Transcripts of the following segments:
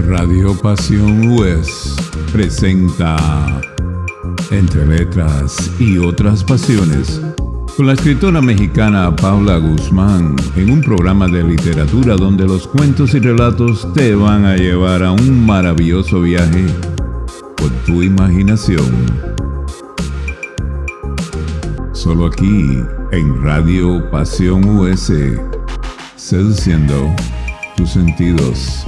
Radio Pasión US presenta Entre Letras y Otras Pasiones con la escritora mexicana Paula Guzmán en un programa de literatura donde los cuentos y relatos te van a llevar a un maravilloso viaje por tu imaginación. Solo aquí en Radio Pasión US, seduciendo tus sentidos.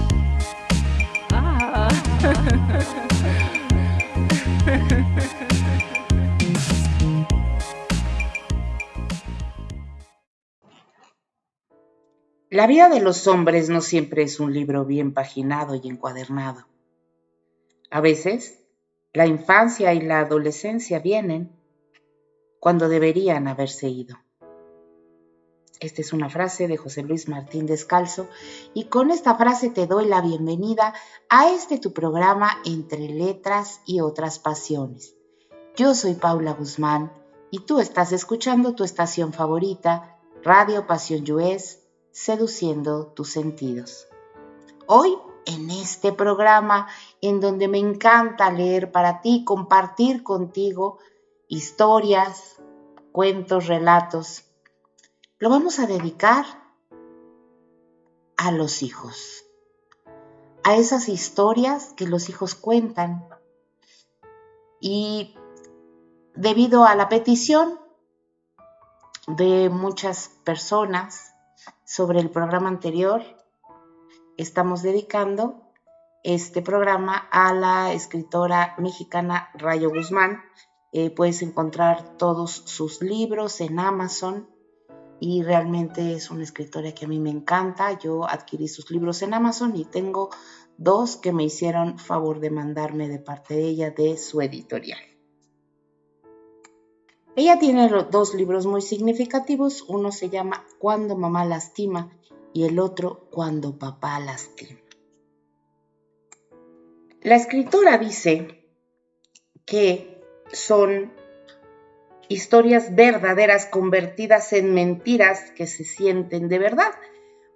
La vida de los hombres no siempre es un libro bien paginado y encuadernado. A veces, la infancia y la adolescencia vienen cuando deberían haberse ido. Esta es una frase de José Luis Martín Descalzo y con esta frase te doy la bienvenida a tu programa Entre Letras y Otras Pasiones. Yo soy Paula Guzmán y tú estás escuchando tu estación favorita, Radio Pasión US, seduciendo tus sentidos. Hoy, en este programa, en donde me encanta leer para ti, compartir contigo historias, cuentos, relatos, lo vamos a dedicar a los hijos, a esas historias que los hijos cuentan. Y debido a la petición de muchas personas sobre el programa anterior, estamos dedicando este programa a la escritora mexicana Rayo Guzmán. Puedes encontrar todos sus libros en Amazon y realmente es una escritora que a mí me encanta. Yo adquirí sus libros en Amazon y tengo 2 que me hicieron favor de mandarme de parte de ella, de su editorial. Ella tiene 2 libros muy significativos. Uno se llama Cuando mamá lastima y el otro Cuando papá lastima. La escritora dice que son historias verdaderas convertidas en mentiras que se sienten de verdad.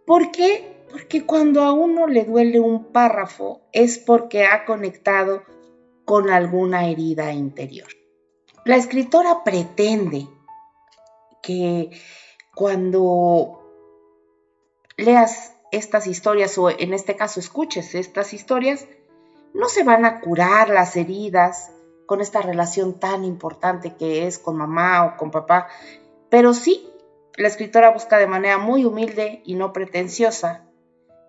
¿Por qué? Porque cuando a uno le duele un párrafo es porque ha conectado con alguna herida interior. La escritora pretende que cuando leas estas historias, o en este caso escuches estas historias, no se van a curar las heridas con esta relación tan importante que es con mamá o con papá, pero sí, la escritora busca de manera muy humilde y no pretenciosa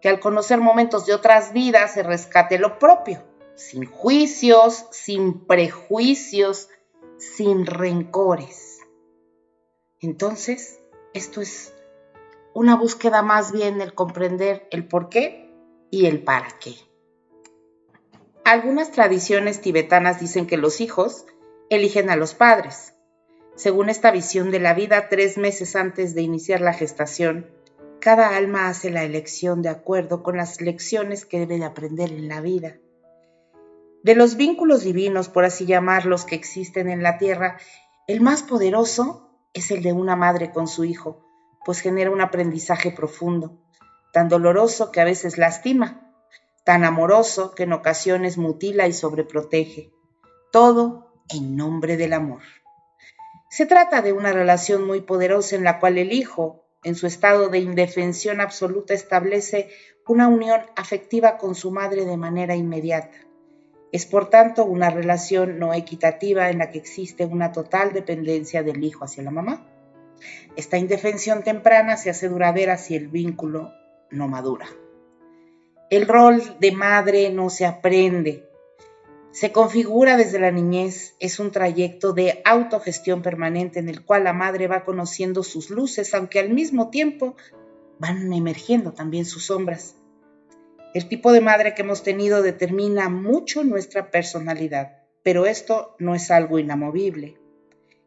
que al conocer momentos de otras vidas se rescate lo propio, sin juicios, sin prejuicios, sin rencores. Entonces, esto es una búsqueda más bien del comprender el por qué y el para qué. Algunas tradiciones tibetanas dicen que los hijos eligen a los padres. Según esta visión de la vida, 3 meses antes de iniciar la gestación, cada alma hace la elección de acuerdo con las lecciones que debe de aprender en la vida. De los vínculos divinos, por así llamarlos, que existen en la tierra, el más poderoso es el de una madre con su hijo, pues genera un aprendizaje profundo, tan doloroso que a veces lastima, tan amoroso que en ocasiones mutila y sobreprotege, todo en nombre del amor. Se trata de una relación muy poderosa en la cual el hijo, en su estado de indefensión absoluta, establece una unión afectiva con su madre de manera inmediata. Es por tanto una relación no equitativa en la que existe una total dependencia del hijo hacia la mamá. Esta indefensión temprana se hace duradera si el vínculo no madura. El rol de madre no se aprende, se configura desde la niñez. Es un trayecto de autogestión permanente en el cual la madre va conociendo sus luces, aunque al mismo tiempo van emergiendo también sus sombras. El tipo de madre que hemos tenido determina mucho nuestra personalidad, pero esto no es algo inamovible.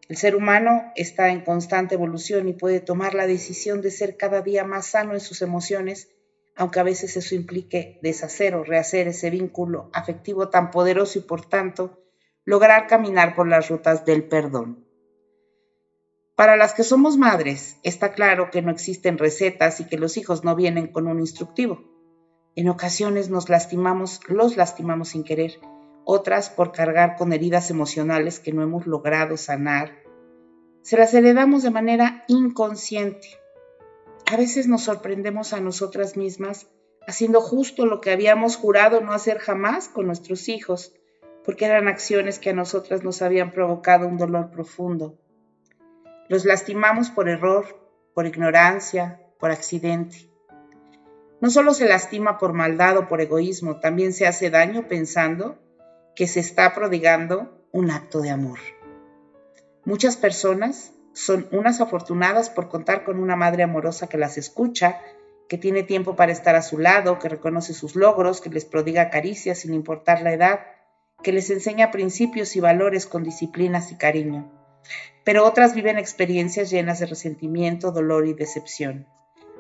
El ser humano está en constante evolución y puede tomar la decisión de ser cada día más sano en sus emociones, aunque a veces eso implique deshacer o rehacer ese vínculo afectivo tan poderoso y por tanto lograr caminar por las rutas del perdón. Para las que somos madres, está claro que no existen recetas y que los hijos no vienen con un instructivo. En ocasiones los lastimamos sin querer, otras por cargar con heridas emocionales que no hemos logrado sanar. Se las heredamos de manera inconsciente. A veces nos sorprendemos a nosotras mismas haciendo justo lo que habíamos jurado no hacer jamás con nuestros hijos, porque eran acciones que a nosotras nos habían provocado un dolor profundo. Los lastimamos por error, por ignorancia, por accidente. No solo se lastima por maldad o por egoísmo, también se hace daño pensando que se está prodigando un acto de amor. Muchas personas son unas afortunadas por contar con una madre amorosa que las escucha, que tiene tiempo para estar a su lado, que reconoce sus logros, que les prodiga caricias sin importar la edad, que les enseña principios y valores con disciplinas y cariño. Pero otras viven experiencias llenas de resentimiento, dolor y decepción.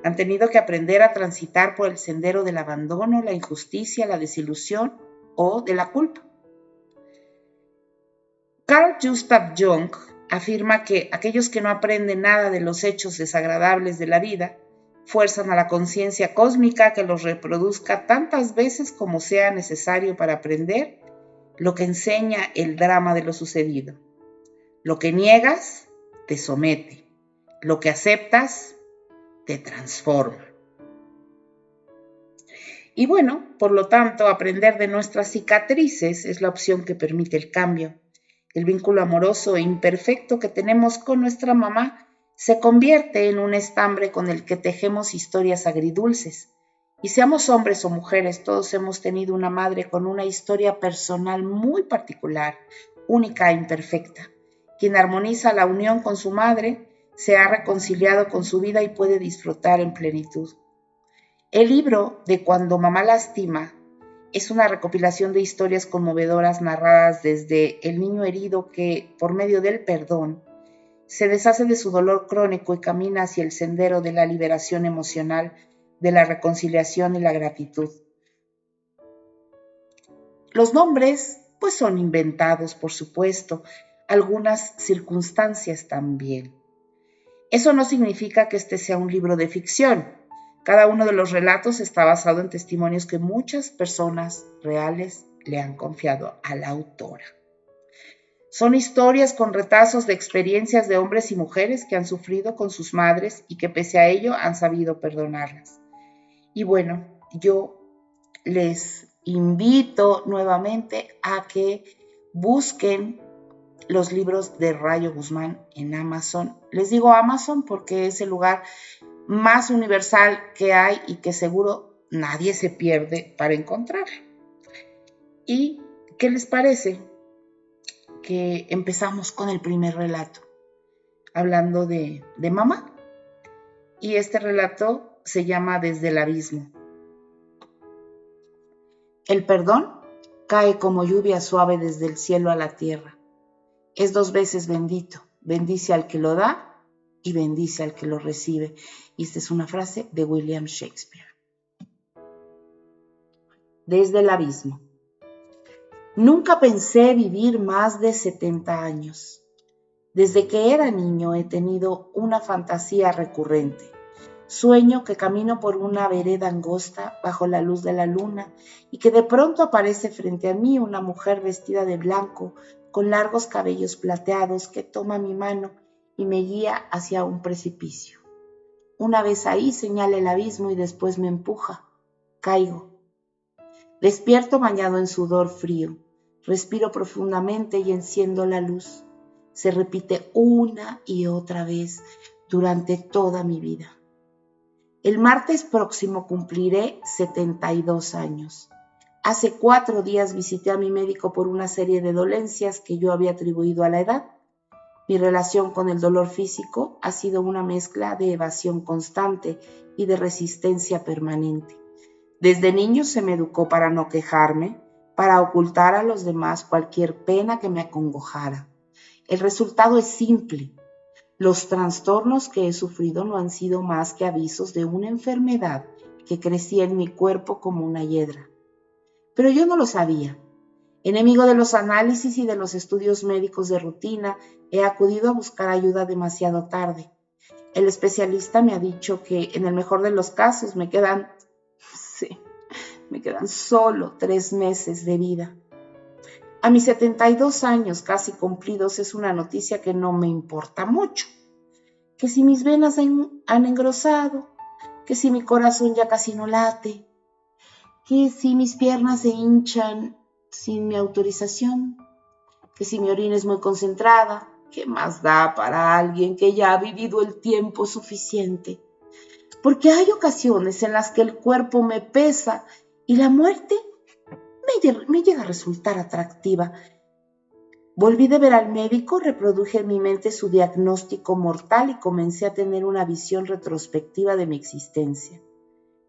Han tenido que aprender a transitar por el sendero del abandono, la injusticia, la desilusión o de la culpa. Carl Gustav Jung afirma que aquellos que no aprenden nada de los hechos desagradables de la vida fuerzan a la conciencia cósmica que los reproduzca tantas veces como sea necesario para aprender lo que enseña el drama de lo sucedido. Lo que niegas te somete, lo que aceptas te transforma. Y bueno, por lo tanto, aprender de nuestras cicatrices es la opción que permite el cambio. El vínculo amoroso e imperfecto que tenemos con nuestra mamá se convierte en un estambre con el que tejemos historias agridulces. Y seamos hombres o mujeres, todos hemos tenido una madre con una historia personal muy particular, única e imperfecta. Quien armoniza la unión con su madre se ha reconciliado con su vida y puede disfrutar en plenitud. El libro de Cuando mamá lastima es una recopilación de historias conmovedoras narradas desde el niño herido que, por medio del perdón, se deshace de su dolor crónico y camina hacia el sendero de la liberación emocional, de la reconciliación y la gratitud. Los nombres, pues, son inventados, por supuesto, algunas circunstancias también. Eso no significa que este sea un libro de ficción. Cada uno de los relatos está basado en testimonios que muchas personas reales le han confiado a la autora. Son historias con retazos de experiencias de hombres y mujeres que han sufrido con sus madres y que pese a ello han sabido perdonarlas. Y bueno, yo les invito nuevamente a que busquen los libros de Rayo Guzmán en Amazon. Les digo Amazon porque es el lugar más universal que hay y que seguro nadie se pierde para encontrar. ¿Y qué les parece que empezamos con el primer relato? Hablando de mamá. Y este relato se llama Desde el abismo. El perdón cae como lluvia suave desde el cielo a la tierra. Es 2 veces bendito. Bendice al que lo da y bendice al que lo recibe. Y esta es una frase de William Shakespeare. Desde el abismo. Nunca pensé vivir más de 70 años. Desde que era niño he tenido una fantasía recurrente. Sueño que camino por una vereda angosta bajo la luz de la luna y que de pronto aparece frente a mí una mujer vestida de blanco con largos cabellos plateados que toma mi mano y me guía hacia un precipicio. Una vez ahí señala el abismo y después me empuja. Caigo. Despierto bañado en sudor frío. Respiro profundamente y enciendo la luz. Se repite una y otra vez durante toda mi vida. El martes próximo cumpliré 72 años. Hace 4 días visité a mi médico por una serie de dolencias que yo había atribuido a la edad. Mi relación con el dolor físico ha sido una mezcla de evasión constante y de resistencia permanente. Desde niño se me educó para no quejarme, para ocultar a los demás cualquier pena que me acongojara. El resultado es simple. Los trastornos que he sufrido no han sido más que avisos de una enfermedad que crecía en mi cuerpo como una hiedra. Pero yo no lo sabía. Enemigo de los análisis y de los estudios médicos de rutina, he acudido a buscar ayuda demasiado tarde. El especialista me ha dicho que en el mejor de los casos me quedan me quedan solo 3 meses de vida. A mis 72 años casi cumplidos es una noticia que no me importa mucho. Que si mis venas han engrosado, que si mi corazón ya casi no late, que si mis piernas se hinchan sin mi autorización, que si mi orina es muy concentrada, ¿qué más da para alguien que ya ha vivido el tiempo suficiente? Porque hay ocasiones en las que el cuerpo me pesa y la muerte me llega a resultar atractiva. Volví de ver al médico, reproduje en mi mente su diagnóstico mortal y comencé a tener una visión retrospectiva de mi existencia.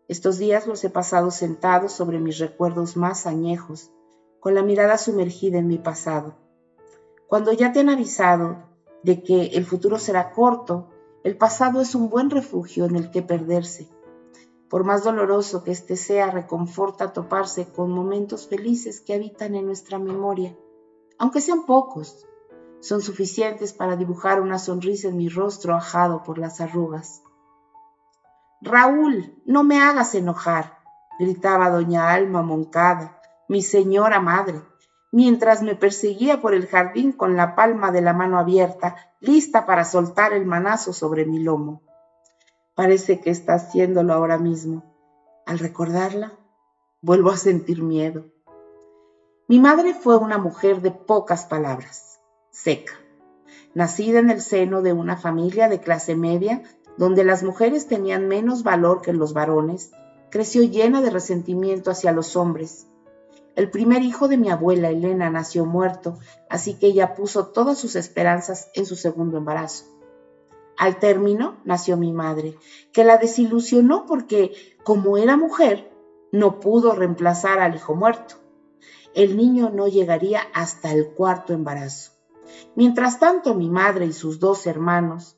Estos días los he pasado sentado sobre mis recuerdos más añejos, con la mirada sumergida en mi pasado. Cuando ya te han avisado de que el futuro será corto, el pasado es un buen refugio en el que perderse. Por más doloroso que este sea, reconforta toparse con momentos felices que habitan en nuestra memoria. Aunque sean pocos, son suficientes para dibujar una sonrisa en mi rostro ajado por las arrugas. «Raúl, no me hagas enojar», gritaba doña Alma Moncada, mi señora madre, mientras me perseguía por el jardín con la palma de la mano abierta, lista para soltar el manazo sobre mi lomo. Parece que está haciéndolo ahora mismo. Al recordarla, vuelvo a sentir miedo. Mi madre fue una mujer de pocas palabras, seca. Nacida en el seno de una familia de clase media, donde las mujeres tenían menos valor que los varones, creció llena de resentimiento hacia los hombres. El primer hijo de mi abuela Elena nació muerto, así que ella puso todas sus esperanzas en su segundo embarazo. Al término nació mi madre, que la desilusionó porque, como era mujer, no pudo reemplazar al hijo muerto. El niño no llegaría hasta el cuarto embarazo. Mientras tanto, mi madre y sus 2 hermanas,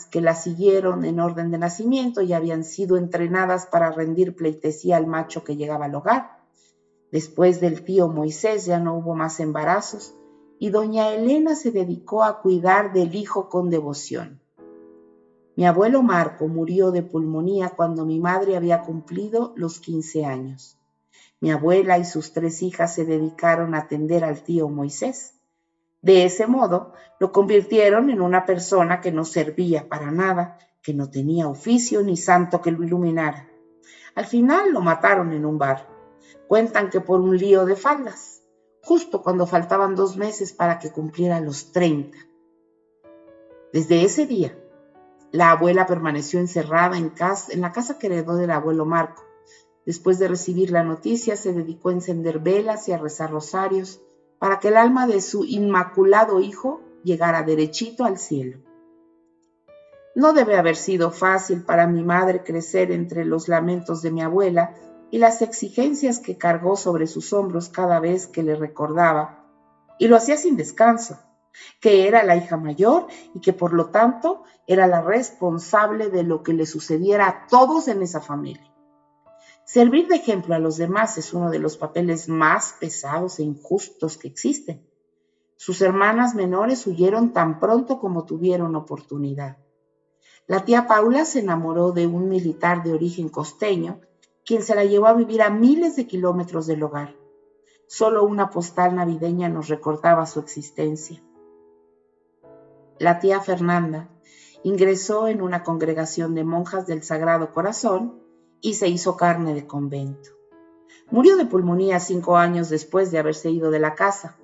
que la siguieron en orden de nacimiento y habían sido entrenadas para rendir pleitesía al macho que llegaba al hogar. Después del tío Moisés ya no hubo más embarazos y doña Elena se dedicó a cuidar del hijo con devoción. Mi abuelo Marco murió de pulmonía cuando mi madre había cumplido los 15 años. Mi abuela y sus 3 hijas se dedicaron a atender al tío Moisés. De ese modo, lo convirtieron en una persona que no servía para nada, que no tenía oficio ni santo que lo iluminara. Al final lo mataron en un bar. Cuentan que por un lío de faldas, justo cuando faltaban 2 meses para que cumpliera los 30. Desde ese día, la abuela permaneció encerrada en la casa que heredó del abuelo Marco. Después de recibir la noticia, se dedicó a encender velas y a rezar rosarios para que el alma de su inmaculado hijo llegara derechito al cielo. No debe haber sido fácil para mi madre crecer entre los lamentos de mi abuela y las exigencias que cargó sobre sus hombros cada vez que le recordaba, y lo hacía sin descanso, que era la hija mayor y que por lo tanto era la responsable de lo que le sucediera a todos en esa familia. Servir de ejemplo a los demás es uno de los papeles más pesados e injustos que existen. Sus hermanas menores huyeron tan pronto como tuvieron oportunidad. La tía Paula se enamoró de un militar de origen costeño, quien se la llevó a vivir a miles de kilómetros del hogar. Solo una postal navideña nos recordaba su existencia. La tía Fernanda ingresó en una congregación de monjas del Sagrado Corazón y se hizo carne de convento. Murió de pulmonía 5 años después de haberse ido de la casa.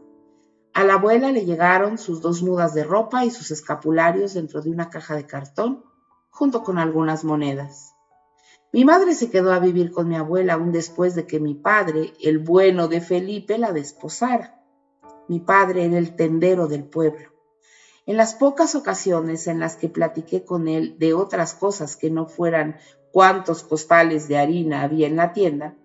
A la abuela le llegaron sus 2 mudas de ropa y sus escapularios dentro de una caja de cartón, junto con algunas monedas. Mi madre se quedó a vivir con mi abuela aún después de que mi padre, el bueno de Felipe, la desposara. Mi padre era el tendero del pueblo. En las pocas ocasiones en las que platiqué con él de otras cosas que no fueran cuántos costales de harina había en la tienda,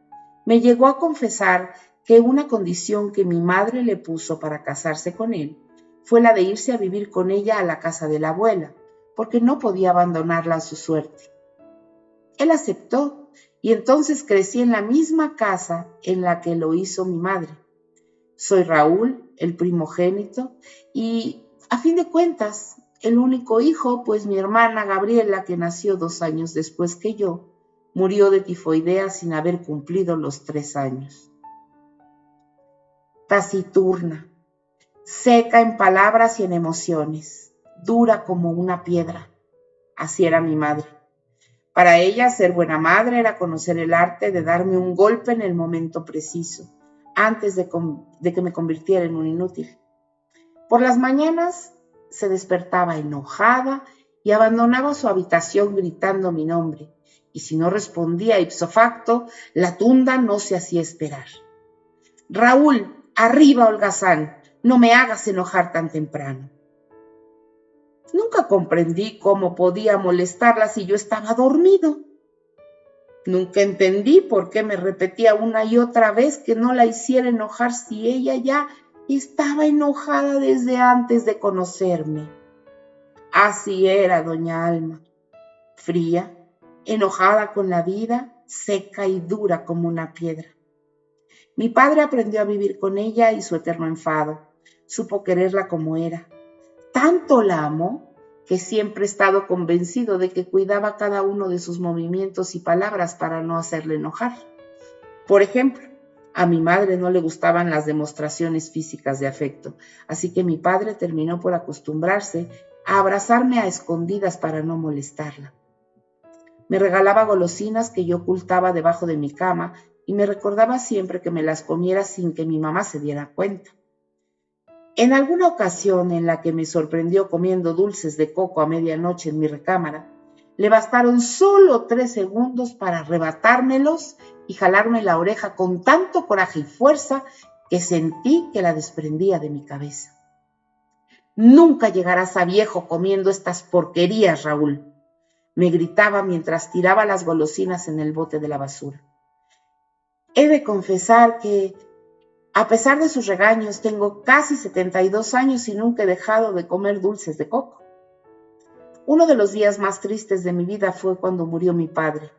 me llegó a confesar que una condición que mi madre le puso para casarse con él fue la de irse a vivir con ella a la casa de la abuela, porque no podía abandonarla a su suerte. Él aceptó y entonces crecí en la misma casa en la que lo hizo mi madre. Soy Raúl, el primogénito, y a fin de cuentas, el único hijo, pues mi hermana Gabriela, que nació 2 años después que yo, Murió de tifoidea sin haber cumplido los 3 años. Taciturna, seca en palabras y en emociones, dura como una piedra. Así era mi madre. Para ella, ser buena madre era conocer el arte de darme un golpe en el momento preciso, antes de que me convirtiera en un inútil. Por las mañanas se despertaba enojada y abandonaba su habitación gritando mi nombre, y si no respondía ipso facto, la tunda no se hacía esperar. Raúl, arriba holgazán, no me hagas enojar tan temprano. Nunca comprendí cómo podía molestarla si yo estaba dormido. Nunca entendí por qué me repetía una y otra vez que no la hiciera enojar si ella ya estaba enojada desde antes de conocerme. Así era doña Alma, fría, enojada con la vida, seca y dura como una piedra. Mi padre aprendió a vivir con ella y su eterno enfado. Supo quererla como era. Tanto la amó que siempre he estado convencido de que cuidaba cada uno de sus movimientos y palabras para no hacerle enojar. Por ejemplo, a mi madre no le gustaban las demostraciones físicas de afecto, así que mi padre terminó por acostumbrarse a abrazarme a escondidas para no molestarla. Me regalaba golosinas que yo ocultaba debajo de mi cama y me recordaba siempre que me las comiera sin que mi mamá se diera cuenta. En alguna ocasión en la que me sorprendió comiendo dulces de coco a medianoche en mi recámara, le bastaron solo 3 segundos para arrebatármelos y jalarme la oreja con tanto coraje y fuerza que sentí que la desprendía de mi cabeza. Nunca llegarás a viejo comiendo estas porquerías, Raúl, me gritaba mientras tiraba las golosinas en el bote de la basura. He de confesar que, a pesar de sus regaños, tengo casi 72 años y nunca he dejado de comer dulces de coco. Uno de los días más tristes de mi vida fue cuando murió mi padre.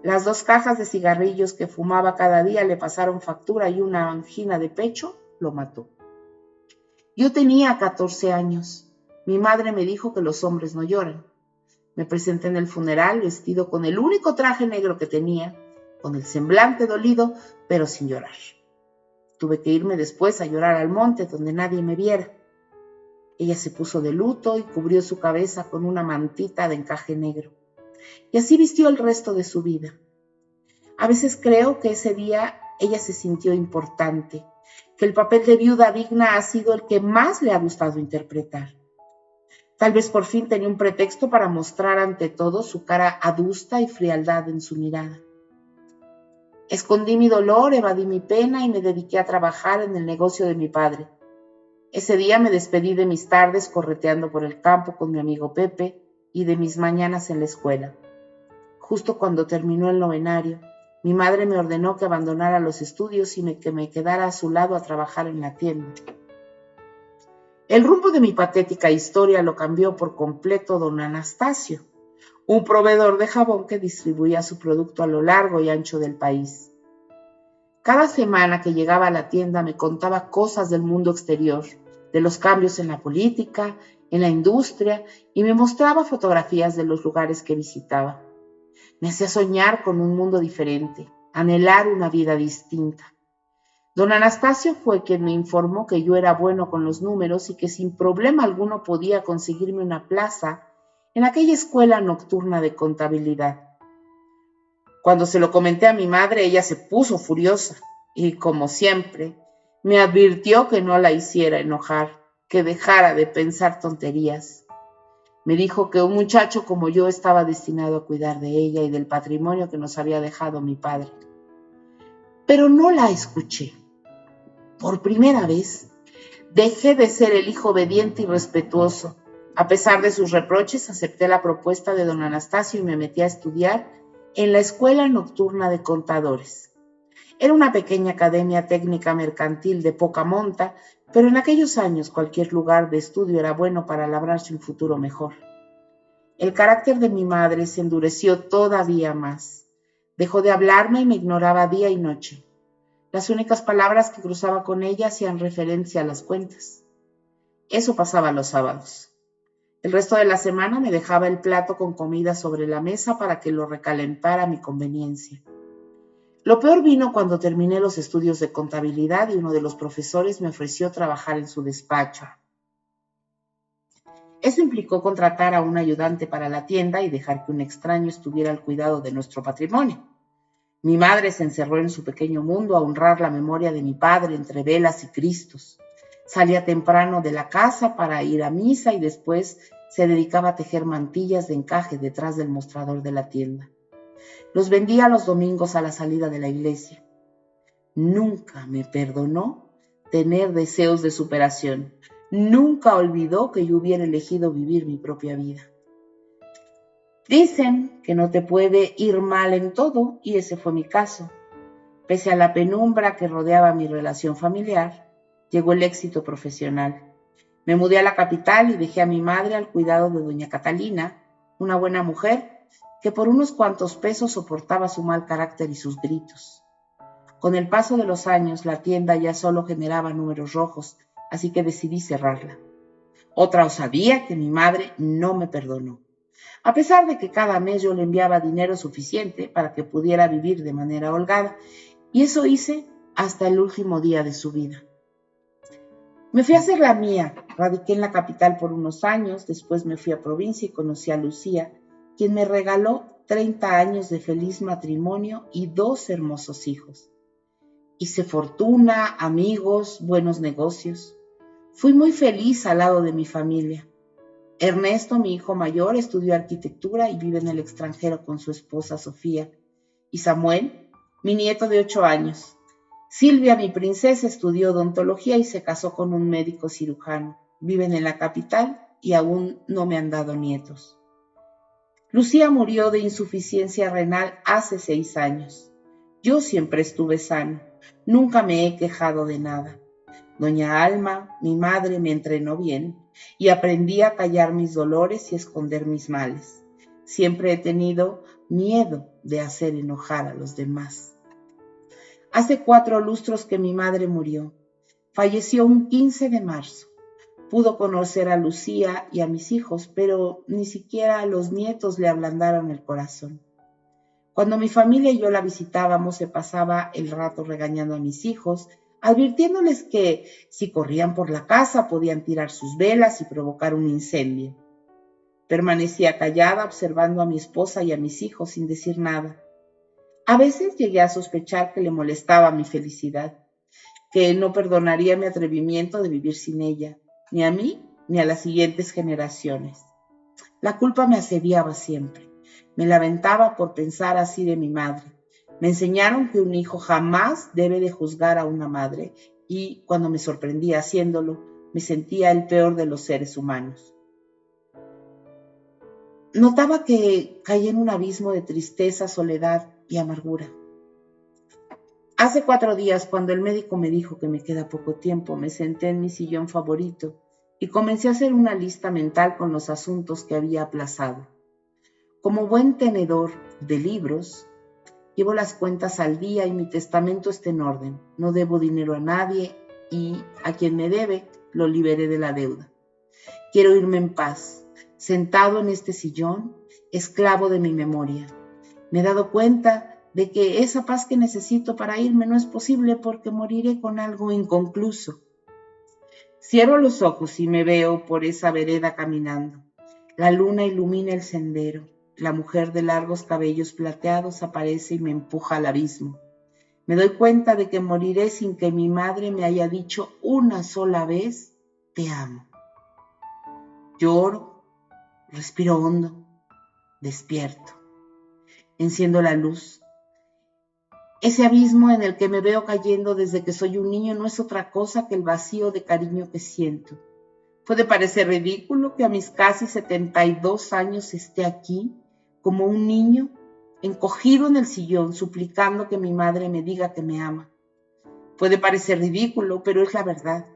Las 2 cajas de cigarrillos que fumaba cada día le pasaron factura y una angina de pecho lo mató. Yo tenía 14 años. Mi madre me dijo que los hombres no lloran. Me presenté en el funeral vestido con el único traje negro que tenía, con el semblante dolido, pero sin llorar. Tuve que irme después a llorar al monte donde nadie me viera. Ella se puso de luto y cubrió su cabeza con una mantita de encaje negro. Y así vistió el resto de su vida. A veces creo que ese día ella se sintió importante, que el papel de viuda digna ha sido el que más le ha gustado interpretar. Tal vez por fin tenía un pretexto para mostrar ante todos su cara adusta y frialdad en su mirada. Escondí mi dolor, evadí mi pena y me dediqué a trabajar en el negocio de mi padre. Ese día me despedí de mis tardes correteando por el campo con mi amigo Pepe y de mis mañanas en la escuela. Justo cuando terminó el novenario, mi madre me ordenó que abandonara los estudios y que me quedara a su lado a trabajar en la tienda. El rumbo de mi patética historia lo cambió por completo don Anastasio, un proveedor de jabón que distribuía su producto a lo largo y ancho del país. Cada semana que llegaba a la tienda me contaba cosas del mundo exterior, de los cambios en la política, en la industria, y me mostraba fotografías de los lugares que visitaba. Me hacía soñar con un mundo diferente, anhelar una vida distinta. Don Anastasio fue quien me informó que yo era bueno con los números y que sin problema alguno podía conseguirme una plaza en aquella escuela nocturna de contabilidad. Cuando se lo comenté a mi madre, ella se puso furiosa y, como siempre, me advirtió que no la hiciera enojar, que dejara de pensar tonterías. Me dijo que un muchacho como yo estaba destinado a cuidar de ella y del patrimonio que nos había dejado mi padre. Pero no la escuché. Por primera vez, dejé de ser el hijo obediente y respetuoso. A pesar de sus reproches, acepté la propuesta de don Anastasio y me metí a estudiar en la Escuela Nocturna de Contadores. Era una pequeña academia técnica mercantil de poca monta, pero en aquellos años cualquier lugar de estudio era bueno para labrarse un futuro mejor. El carácter de mi madre se endureció todavía más. Dejó de hablarme y me ignoraba día y noche. Las únicas palabras que cruzaba con ella hacían referencia a las cuentas. Eso pasaba los sábados. El resto de la semana me dejaba el plato con comida sobre la mesa para que lo recalentara a mi conveniencia. Lo peor vino cuando terminé los estudios de contabilidad y uno de los profesores me ofreció trabajar en su despacho. Eso implicó contratar a un ayudante para la tienda y dejar que un extraño estuviera al cuidado de nuestro patrimonio. Mi madre se encerró en su pequeño mundo a honrar la memoria de mi padre entre velas y cristos. Salía temprano de la casa para ir a misa y después se dedicaba a tejer mantillas de encaje detrás del mostrador de la tienda. Los vendía los domingos a la salida de la iglesia. Nunca me perdonó tener deseos de superación. Nunca olvidó que yo hubiera elegido vivir mi propia vida. Dicen que no te puede ir mal en todo, y ese fue mi caso. Pese a la penumbra que rodeaba mi relación familiar, llegó el éxito profesional. Me mudé a la capital y dejé a mi madre al cuidado de doña Catalina, una buena mujer que por unos cuantos pesos soportaba su mal carácter y sus gritos. Con el paso de los años, la tienda ya solo generaba números rojos, así que decidí cerrarla. Otra osadía que mi madre no me perdonó, a pesar de que cada mes yo le enviaba dinero suficiente para que pudiera vivir de manera holgada, y eso hice hasta el último día de su vida. Me fui a hacer la mía, radiqué en la capital por unos años, después me fui a provincia y conocí a Lucía, quien me regaló 30 años de feliz matrimonio y 2 hermosos hijos. Hice fortuna, amigos, buenos negocios. Fui muy feliz al lado de mi familia. Ernesto, mi hijo mayor, estudió arquitectura y vive en el extranjero con su esposa Sofía. Y Samuel, mi nieto de 8 años. Silvia, mi princesa, estudió odontología y se casó con un médico cirujano. Viven en la capital y aún no me han dado nietos. Lucía murió de insuficiencia renal hace 6 años. Yo siempre estuve sano. Nunca me he quejado de nada. Doña Alma, mi madre, me entrenó bien y aprendí a callar mis dolores y esconder mis males. Siempre he tenido miedo de hacer enojar a los demás. Hace 4 lustros que mi madre murió. Falleció un 15 de marzo. Pudo conocer a Lucía y a mis hijos, pero ni siquiera a los nietos le ablandaron el corazón. Cuando mi familia y yo la visitábamos, se pasaba el rato regañando a mis hijos, advirtiéndoles que si corrían por la casa podían tirar sus velas y provocar un incendio. Permanecía callada observando a mi esposa y a mis hijos sin decir nada. A veces llegué a sospechar que le molestaba mi felicidad, que no perdonaría mi atrevimiento de vivir sin ella, ni a mí ni a las siguientes generaciones. La culpa me asediaba siempre. Me lamentaba por pensar así de mi madre. Me enseñaron que un hijo jamás debe de juzgar a una madre y cuando me sorprendía haciéndolo, me sentía el peor de los seres humanos. Notaba que caí en un abismo de tristeza, soledad y amargura. Hace 4 días, cuando el médico me dijo que me queda poco tiempo, me senté en mi sillón favorito y comencé a hacer una lista mental con los asuntos que había aplazado. Como buen tenedor de libros, llevo las cuentas al día y mi testamento está en orden. No debo dinero a nadie y a quien me debe lo liberé de la deuda. Quiero irme en paz, sentado en este sillón, esclavo de mi memoria. Me he dado cuenta de que esa paz que necesito para irme no es posible porque moriré con algo inconcluso. Cierro los ojos y me veo por esa vereda caminando. La luna ilumina el sendero. La mujer de largos cabellos plateados aparece y me empuja al abismo. Me doy cuenta de que moriré sin que mi madre me haya dicho una sola vez, te amo. Lloro, respiro hondo, despierto. Enciendo la luz. Ese abismo en el que me veo cayendo desde que soy un niño no es otra cosa que el vacío de cariño que siento. Puede parecer ridículo que a mis casi 72 años esté aquí, como un niño, encogido en el sillón, suplicando que mi madre me diga que me ama. Puede parecer ridículo, pero es la verdad.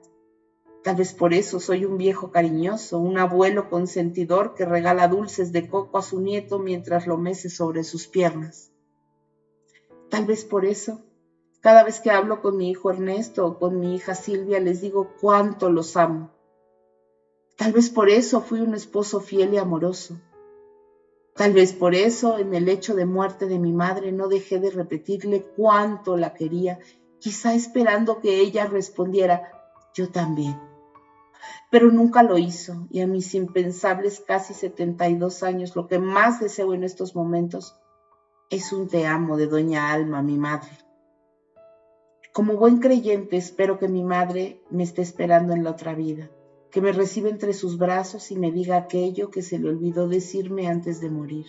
Tal vez por eso soy un viejo cariñoso, un abuelo consentidor que regala dulces de coco a su nieto mientras lo mece sobre sus piernas. Tal vez por eso, cada vez que hablo con mi hijo Ernesto o con mi hija Silvia, les digo cuánto los amo. Tal vez por eso fui un esposo fiel y amoroso. Tal vez por eso, en el lecho de muerte de mi madre, no dejé de repetirle cuánto la quería, quizá esperando que ella respondiera, yo también. Pero nunca lo hizo, y a mis impensables casi 72 años, lo que más deseo en estos momentos es un te amo de doña Alma, mi madre. Como buen creyente, espero que mi madre me esté esperando en la otra vida, que me reciba entre sus brazos y me diga aquello que se le olvidó decirme antes de morir.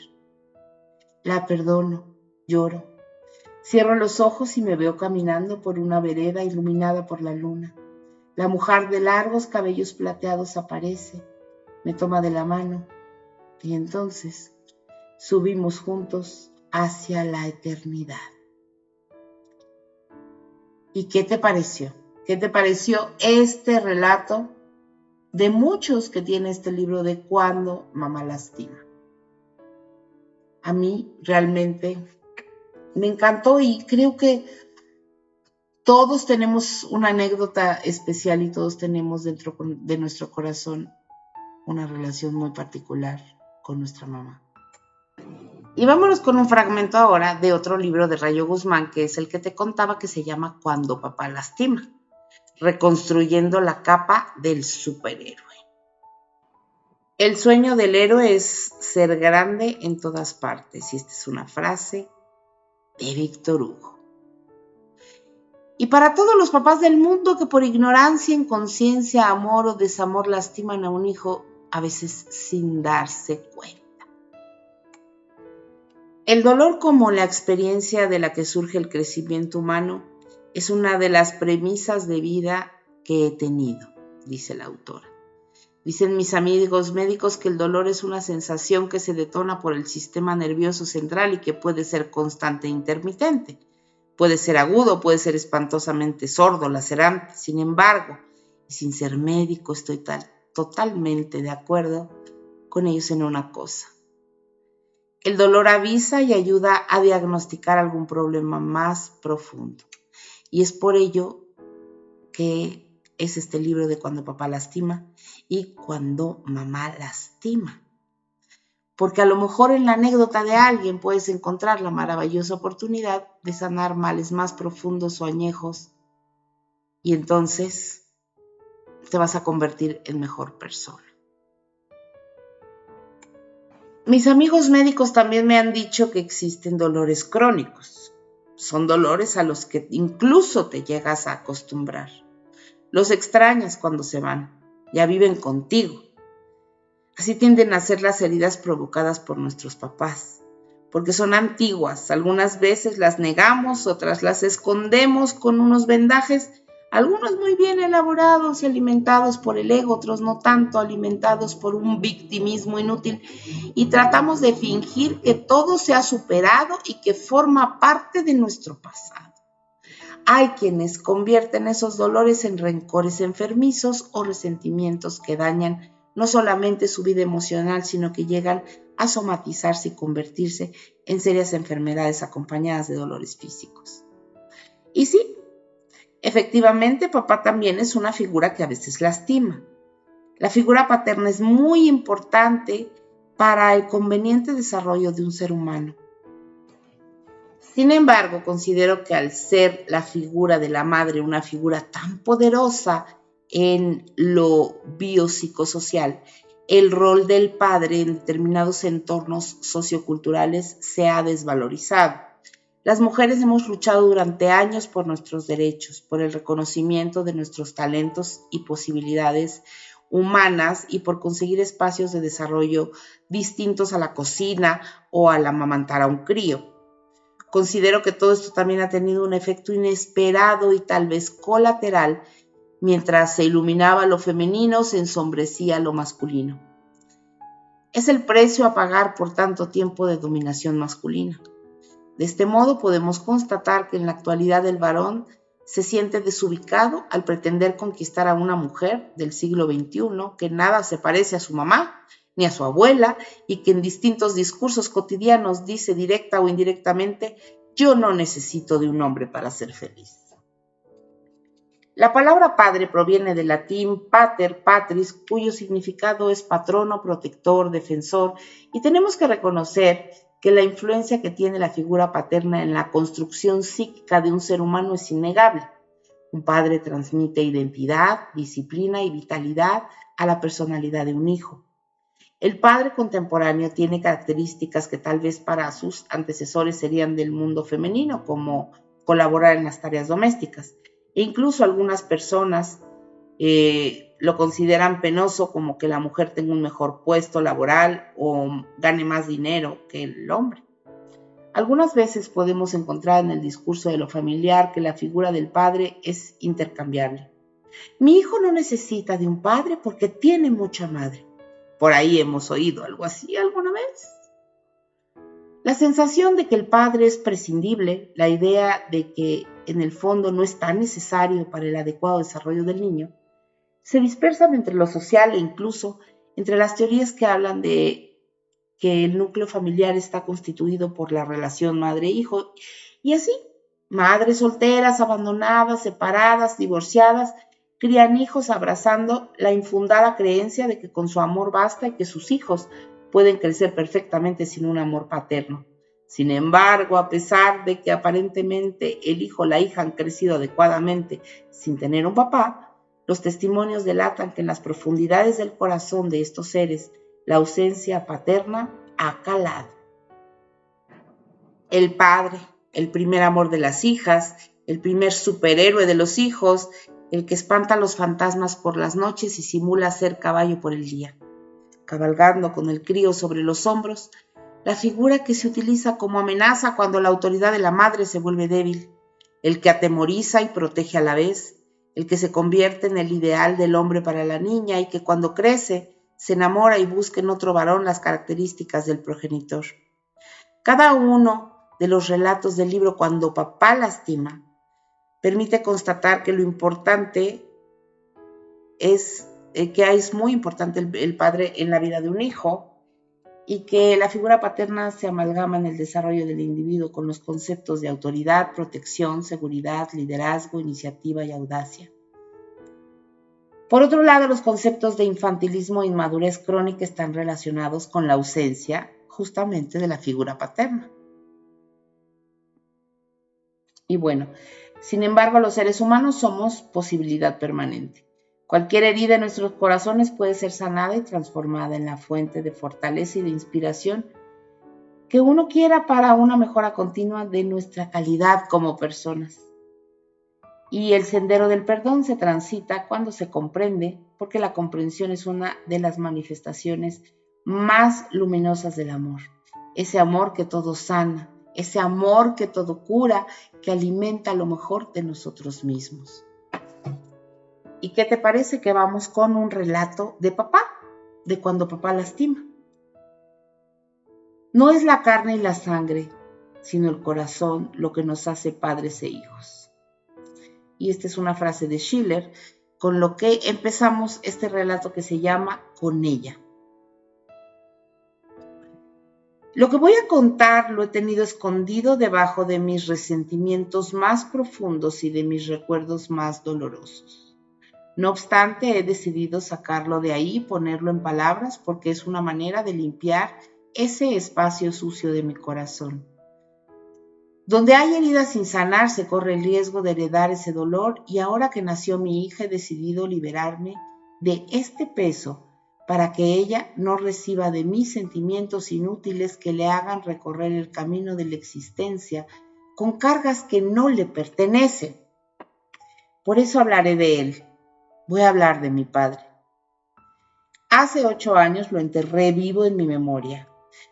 La perdono, lloro. Cierro los ojos y me veo caminando por una vereda iluminada por la luna. La mujer de largos cabellos plateados aparece, me toma de la mano y entonces subimos juntos hacia la eternidad. ¿Y qué te pareció? ¿Qué te pareció este relato de muchos que tiene este libro de Cuando mamá lastima? A mí realmente me encantó y creo que todos tenemos una anécdota especial y todos tenemos dentro de nuestro corazón una relación muy particular con nuestra mamá. Y vámonos con un fragmento ahora de otro libro de Rayo Guzmán, que es el que te contaba, que se llama Cuando papá lastima, reconstruyendo la capa del superhéroe. El sueño del héroe es ser grande en todas partes, y esta es una frase de Víctor Hugo. Y para todos los papás del mundo que por ignorancia, inconsciencia, amor o desamor lastiman a un hijo, a veces sin darse cuenta. El dolor como la experiencia de la que surge el crecimiento humano es una de las premisas de vida que he tenido, dice la autora. Dicen mis amigos médicos que el dolor es una sensación que se detona por el sistema nervioso central y que puede ser constante e intermitente. Puede ser agudo, puede ser espantosamente sordo, lacerante. Sin embargo, y sin ser médico, estoy totalmente de acuerdo con ellos en una cosa. El dolor avisa y ayuda a diagnosticar algún problema más profundo. Y es por ello que es este libro de Cuando papá lastima y Cuando mamá lastima. Porque a lo mejor en la anécdota de alguien puedes encontrar la maravillosa oportunidad de sanar males más profundos o añejos y entonces te vas a convertir en mejor persona. Mis amigos médicos también me han dicho que existen dolores crónicos. Son dolores a los que incluso te llegas a acostumbrar. Los extrañas cuando se van, ya viven contigo. Así tienden a ser las heridas provocadas por nuestros papás, porque son antiguas. Algunas veces las negamos, otras las escondemos con unos vendajes, algunos muy bien elaborados y alimentados por el ego, otros no tanto, alimentados por un victimismo inútil, y tratamos de fingir que todo se ha superado y que forma parte de nuestro pasado. Hay quienes convierten esos dolores en rencores enfermizos o resentimientos que dañan no solamente su vida emocional, sino que llegan a somatizarse y convertirse en serias enfermedades acompañadas de dolores físicos. Y sí, efectivamente, papá también es una figura que a veces lastima. La figura paterna es muy importante para el conveniente desarrollo de un ser humano. Sin embargo, considero que al ser la figura de la madre una figura tan poderosa en lo biopsicosocial, el rol del padre en determinados entornos socioculturales se ha desvalorizado. Las mujeres hemos luchado durante años por nuestros derechos, por el reconocimiento de nuestros talentos y posibilidades humanas y por conseguir espacios de desarrollo distintos a la cocina o al amamantar a un crío. Considero que todo esto también ha tenido un efecto inesperado y tal vez colateral. Mientras se iluminaba lo femenino, se ensombrecía lo masculino. Es el precio a pagar por tanto tiempo de dominación masculina. De este modo podemos constatar que en la actualidad el varón se siente desubicado al pretender conquistar a una mujer del siglo XXI que nada se parece a su mamá ni a su abuela y que en distintos discursos cotidianos dice directa o indirectamente: yo no necesito de un hombre para ser feliz. La palabra padre proviene del latín pater, patris, cuyo significado es patrono, protector, defensor, y tenemos que reconocer que la influencia que tiene la figura paterna en la construcción psíquica de un ser humano es innegable. Un padre transmite identidad, disciplina y vitalidad a la personalidad de un hijo. El padre contemporáneo tiene características que tal vez para sus antecesores serían del mundo femenino, como colaborar en las tareas domésticas. E incluso algunas personas lo consideran penoso, como que la mujer tenga un mejor puesto laboral o gane más dinero que el hombre. Algunas veces podemos encontrar en el discurso de lo familiar que la figura del padre es intercambiable. Mi hijo no necesita de un padre porque tiene mucha madre. Por ahí hemos oído algo así alguna vez. La sensación de que el padre es prescindible, la idea de que en el fondo no es tan necesario para el adecuado desarrollo del niño, se dispersan entre lo social e incluso entre las teorías que hablan de que el núcleo familiar está constituido por la relación madre-hijo, y así, madres solteras, abandonadas, separadas, divorciadas, crían hijos abrazando la infundada creencia de que con su amor basta y que sus hijos pueden crecer perfectamente sin un amor paterno. Sin embargo, a pesar de que aparentemente el hijo o la hija han crecido adecuadamente sin tener un papá, los testimonios delatan que en las profundidades del corazón de estos seres la ausencia paterna ha calado. El padre, el primer amor de las hijas, el primer superhéroe de los hijos, el que espanta a los fantasmas por las noches y simula ser caballo por el día. Cabalgando con el crío sobre los hombros, la figura que se utiliza como amenaza cuando la autoridad de la madre se vuelve débil, el que atemoriza y protege a la vez, el que se convierte en el ideal del hombre para la niña y que cuando crece se enamora y busca en otro varón las características del progenitor. Cada uno de los relatos del libro Cuando papá lastima permite constatar que lo importante es que es muy importante el padre en la vida de un hijo y que la figura paterna se amalgama en el desarrollo del individuo con los conceptos de autoridad, protección, seguridad, liderazgo, iniciativa y audacia. Por otro lado, los conceptos de infantilismo e inmadurez crónica están relacionados con la ausencia justamente de la figura paterna. Y bueno, sin embargo, los seres humanos somos posibilidad permanente. Cualquier herida en nuestros corazones puede ser sanada y transformada en la fuente de fortaleza y de inspiración que uno quiera para una mejora continua de nuestra calidad como personas. Y el sendero del perdón se transita cuando se comprende, porque la comprensión es una de las manifestaciones más luminosas del amor. Ese amor que todo sana, ese amor que todo cura, que alimenta lo mejor de nosotros mismos. ¿Y qué te parece que vamos con un relato de papá, de cuando papá lastima? No es la carne y la sangre, sino el corazón lo que nos hace padres e hijos. Y esta es una frase de Schiller, con lo que empezamos este relato que se llama Con ella. Lo que voy a contar lo he tenido escondido debajo de mis resentimientos más profundos y de mis recuerdos más dolorosos. No obstante, he decidido sacarlo de ahí y ponerlo en palabras porque es una manera de limpiar ese espacio sucio de mi corazón. Donde hay heridas sin sanar, se corre el riesgo de heredar ese dolor y ahora que nació mi hija he decidido liberarme de este peso para que ella no reciba de mí sentimientos inútiles que le hagan recorrer el camino de la existencia con cargas que no le pertenecen. Por eso hablaré de él. Voy a hablar de mi padre. Hace 8 años lo enterré vivo en mi memoria.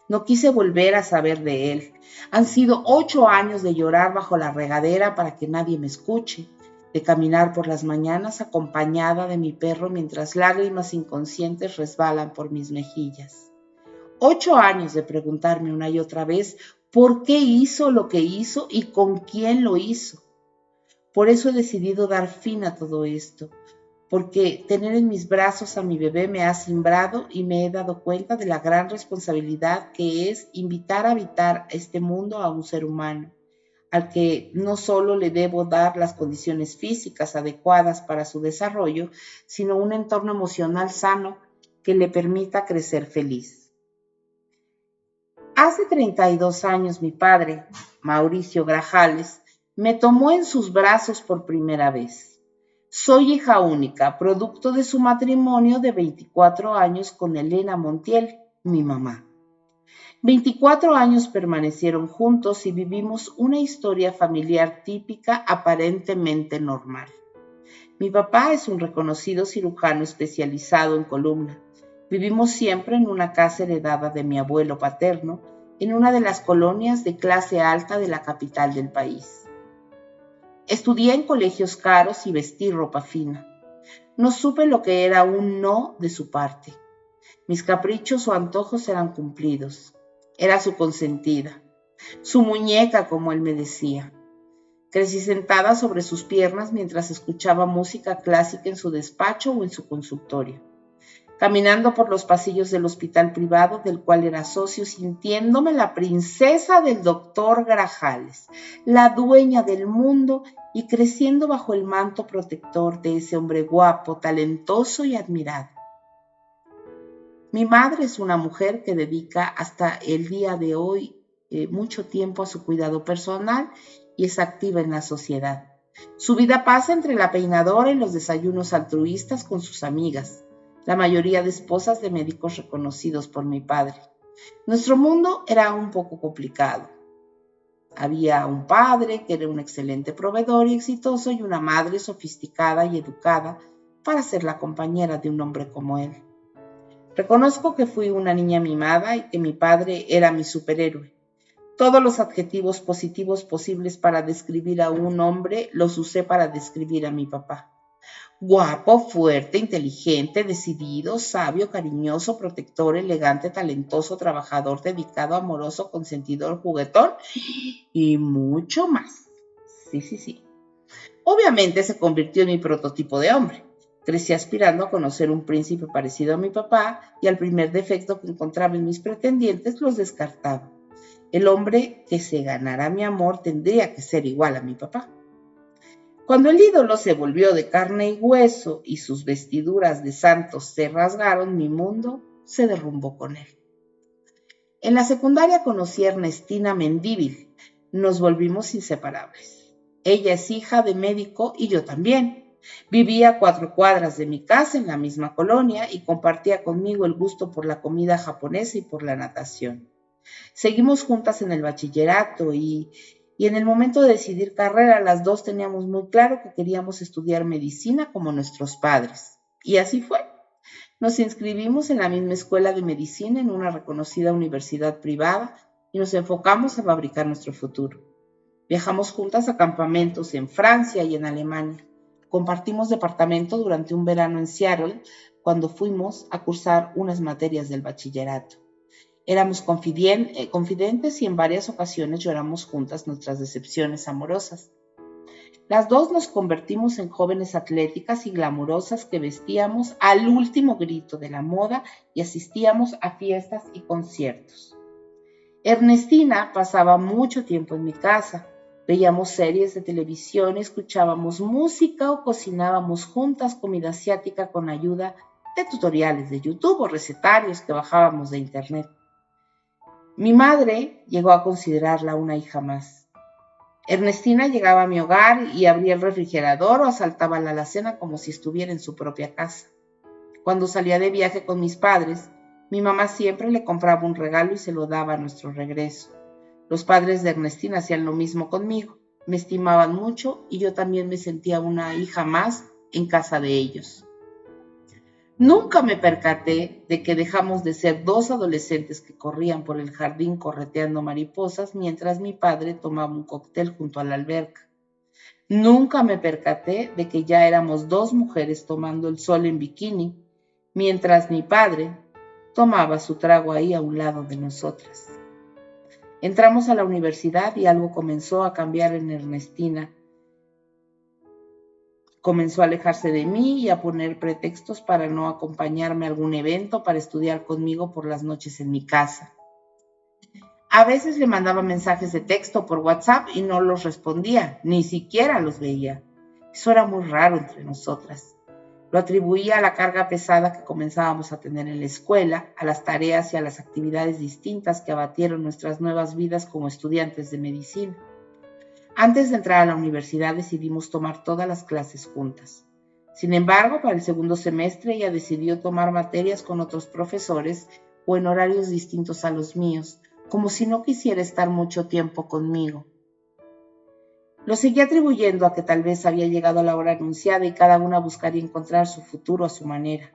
No quise volver a saber de él. Han sido 8 años de llorar bajo la regadera para que nadie me escuche, de caminar por las mañanas acompañada de mi perro mientras lágrimas inconscientes resbalan por mis mejillas. 8 años de preguntarme una y otra vez por qué hizo lo que hizo y con quién lo hizo. Por eso he decidido dar fin a todo esto, porque tener en mis brazos a mi bebé me ha simbrado y me he dado cuenta de la gran responsabilidad que es invitar a habitar este mundo a un ser humano, al que no solo le debo dar las condiciones físicas adecuadas para su desarrollo, sino un entorno emocional sano que le permita crecer feliz. Hace 32 años mi padre, Mauricio Grajales, me tomó en sus brazos por primera vez. Soy hija única, producto de su matrimonio de 24 años con Elena Montiel, mi mamá. 24 años permanecieron juntos y vivimos una historia familiar típica aparentemente normal. Mi papá es un reconocido cirujano especializado en columna. Vivimos siempre en una casa heredada de mi abuelo paterno, en una de las colonias de clase alta de la capital del país. Estudié en colegios caros y vestí ropa fina. No supe lo que era un no de su parte. Mis caprichos o antojos eran cumplidos. Era su consentida, su muñeca, como él me decía. Crecí sentada sobre sus piernas mientras escuchaba música clásica en su despacho o en su consultorio, caminando por los pasillos del hospital privado del cual era socio, sintiéndome la princesa del doctor Grajales, la dueña del mundo, y creciendo bajo el manto protector de ese hombre guapo, talentoso y admirado. Mi madre es una mujer que dedica hasta el día de hoy mucho tiempo a su cuidado personal y es activa en la sociedad. Su vida pasa entre la peinadora y los desayunos altruistas con sus amigas, la mayoría de esposas de médicos reconocidos por mi padre. Nuestro mundo era un poco complicado. Había un padre que era un excelente proveedor y exitoso y una madre sofisticada y educada para ser la compañera de un hombre como él. Reconozco que fui una niña mimada y que mi padre era mi superhéroe. Todos los adjetivos positivos posibles para describir a un hombre los usé para describir a mi papá. Guapo, fuerte, inteligente, decidido, sabio, cariñoso, protector, elegante, talentoso, trabajador, dedicado, amoroso, consentidor, juguetón y mucho más. Sí. Obviamente se convirtió en mi prototipo de hombre. Crecí aspirando a conocer un príncipe parecido a mi papá y al primer defecto que encontraba en mis pretendientes los descartaba. El hombre que se ganara mi amor tendría que ser igual a mi papá. Cuando el ídolo se volvió de carne y hueso y sus vestiduras de santos se rasgaron, mi mundo se derrumbó con él. En la secundaria conocí a Ernestina Mendívil. Nos volvimos inseparables. Ella es hija de médico y yo también. Vivía a 4 cuadras de mi casa en la misma colonia y compartía conmigo el gusto por la comida japonesa y por la natación. Seguimos juntas en el bachillerato y en el momento de decidir carrera, las dos teníamos muy claro que queríamos estudiar medicina como nuestros padres. Y así fue. Nos inscribimos en la misma escuela de medicina en una reconocida universidad privada y nos enfocamos a fabricar nuestro futuro. Viajamos juntas a campamentos en Francia y en Alemania. Compartimos departamento durante un verano en Seattle cuando fuimos a cursar unas materias del bachillerato. Éramos confidentes y en varias ocasiones lloramos juntas nuestras decepciones amorosas. Las dos nos convertimos en jóvenes atléticas y glamurosas que vestíamos al último grito de la moda y asistíamos a fiestas y conciertos. Ernestina pasaba mucho tiempo en mi casa. Veíamos series de televisión, escuchábamos música o cocinábamos juntas comida asiática con ayuda de tutoriales de YouTube o recetarios que bajábamos de internet. Mi madre llegó a considerarla una hija más. Ernestina llegaba a mi hogar y abría el refrigerador o asaltaba la alacena como si estuviera en su propia casa. Cuando salía de viaje con mis padres, mi mamá siempre le compraba un regalo y se lo daba a nuestro regreso. Los padres de Ernestina hacían lo mismo conmigo. Me estimaban mucho y yo también me sentía una hija más en casa de ellos. Nunca me percaté de que dejamos de ser 2 adolescentes que corrían por el jardín correteando mariposas mientras mi padre tomaba un cóctel junto a la alberca. Nunca me percaté de que ya éramos 2 mujeres tomando el sol en bikini mientras mi padre tomaba su trago ahí a un lado de nosotras. Entramos a la universidad y algo comenzó a cambiar en Ernestina. Comenzó a alejarse de mí y a poner pretextos para no acompañarme a algún evento, para estudiar conmigo por las noches en mi casa. A veces le mandaba mensajes de texto por WhatsApp y no los respondía, ni siquiera los veía. Eso era muy raro entre nosotras. Lo atribuía a la carga pesada que comenzábamos a tener en la escuela, a las tareas y a las actividades distintas que abatieron nuestras nuevas vidas como estudiantes de medicina. Antes de entrar a la universidad decidimos tomar todas las clases juntas. Sin embargo, para el segundo semestre ella decidió tomar materias con otros profesores o en horarios distintos a los míos, como si no quisiera estar mucho tiempo conmigo. Lo seguí atribuyendo a que tal vez había llegado la hora anunciada y cada una buscaría encontrar su futuro a su manera.